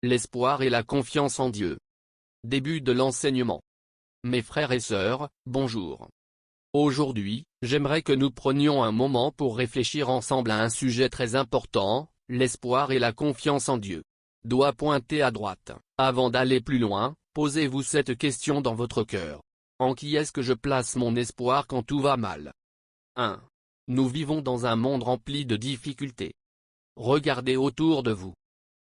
l'espoir et la confiance en Dieu. Début de l'enseignement. Mes frères et sœurs, bonjour. Aujourd'hui, j'aimerais que nous prenions un moment pour réfléchir ensemble à un sujet très important, l'espoir et la confiance en Dieu. Doigt pointé à droite. Avant d'aller plus loin, posez-vous cette question dans votre cœur. En qui est-ce que je place mon espoir quand tout va mal? 1. Nous vivons dans un monde rempli de difficultés. Regardez autour de vous.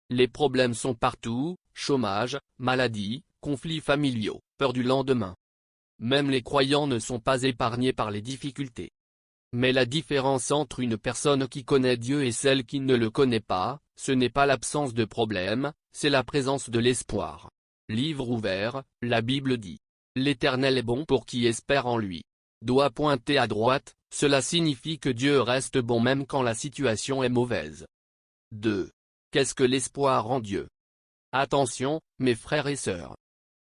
Les problèmes sont partout, chômage, maladie, conflits familiaux, peur du lendemain. Même les croyants ne sont pas épargnés par les difficultés. Mais la différence entre une personne qui connaît Dieu et celle qui ne le connaît pas, ce n'est pas l'absence de problème, c'est la présence de l'espoir. Livre ouvert, la Bible dit. L'Éternel est bon pour qui espère en lui. Doigt pointé à droite, cela signifie que Dieu reste bon même quand la situation est mauvaise. 2. Qu'est-ce que l'espoir en Dieu? Attention, mes frères et sœurs.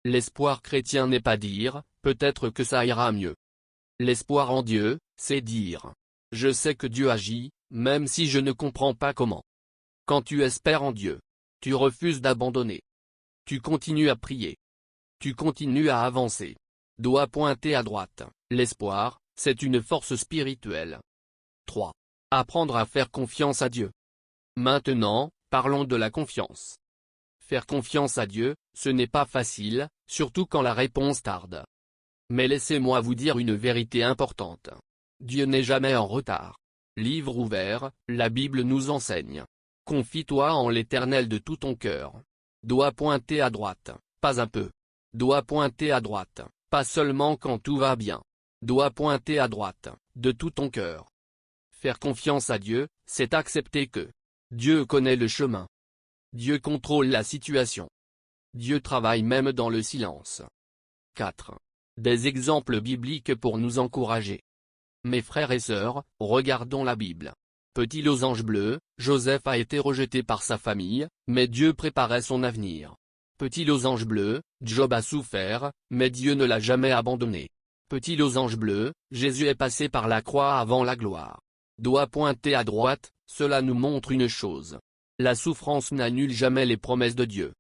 L'espoir chrétien n'est pas dire, peut-être que ça ira mieux. L'espoir en Dieu, c'est dire. Je sais que Dieu agit, même si je ne comprends pas comment. Quand tu espères en Dieu, tu refuses d'abandonner. Tu continues à prier. Tu continues à avancer. Doigt pointé à droite. L'espoir, c'est une force spirituelle. 3. Apprendre à faire confiance à Dieu. Maintenant, parlons de la confiance. Faire confiance à Dieu, ce n'est pas facile, surtout quand la réponse tarde. Mais laissez-moi vous dire une vérité importante. Dieu n'est jamais en retard. Livre ouvert, la Bible nous enseigne. Confie-toi en l'Éternel de tout ton cœur. Doigt pointé à droite, pas un peu. Doigt pointé à droite, pas seulement quand tout va bien. Doigt pointé à droite, de tout ton cœur. Faire confiance à Dieu, c'est accepter que Dieu connaît le chemin. Dieu contrôle la situation. Dieu travaille même dans le silence. 4. Des exemples bibliques pour nous encourager. Mes frères et sœurs, regardons la Bible. Petit losange bleu, Joseph a été rejeté par sa famille, mais Dieu préparait son avenir. Petit losange bleu, Job a souffert, mais Dieu ne l'a jamais abandonné. Petit losange bleu, Jésus est passé par la croix avant la gloire. Doigt pointé à droite, cela nous montre une chose. La souffrance n'annule jamais les promesses de Dieu.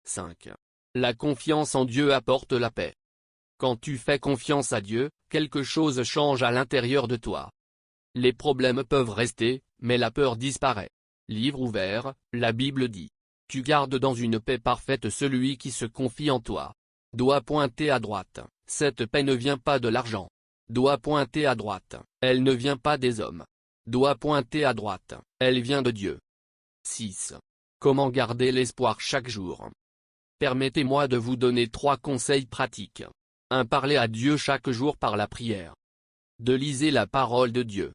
5. La confiance en Dieu apporte la paix. Quand tu fais confiance à Dieu, quelque chose change à l'intérieur de toi. Les problèmes peuvent rester, mais la peur disparaît. Livre ouvert, la Bible dit. Tu gardes dans une paix parfaite celui qui se confie en toi. Doigt pointé à droite, cette paix ne vient pas de l'argent. Doigt pointé à droite, elle ne vient pas des hommes. Doigt pointé à droite, elle vient de Dieu. 6. Comment garder l'espoir chaque jour? Permettez-moi de vous donner 3 conseils pratiques. 1. Parler à Dieu chaque jour par la prière. 2. Lisez la parole de Dieu.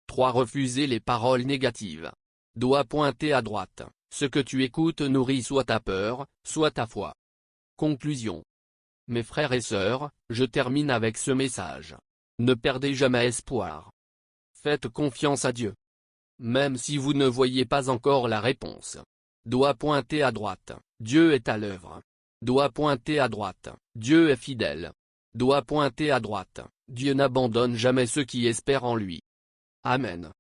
3. Refusez les paroles négatives. Doigt pointé à droite, ce que tu écoutes nourrit soit ta peur, soit ta foi. Conclusion. Mes frères et sœurs, je termine avec ce message. Ne perdez jamais espoir. Faites confiance à Dieu. Même si vous ne voyez pas encore la réponse. Doigt pointé à droite, Dieu est à l'œuvre. Doigt pointé à droite, Dieu est fidèle. Doigt pointé à droite, Dieu n'abandonne jamais ceux qui espèrent en lui. Amen.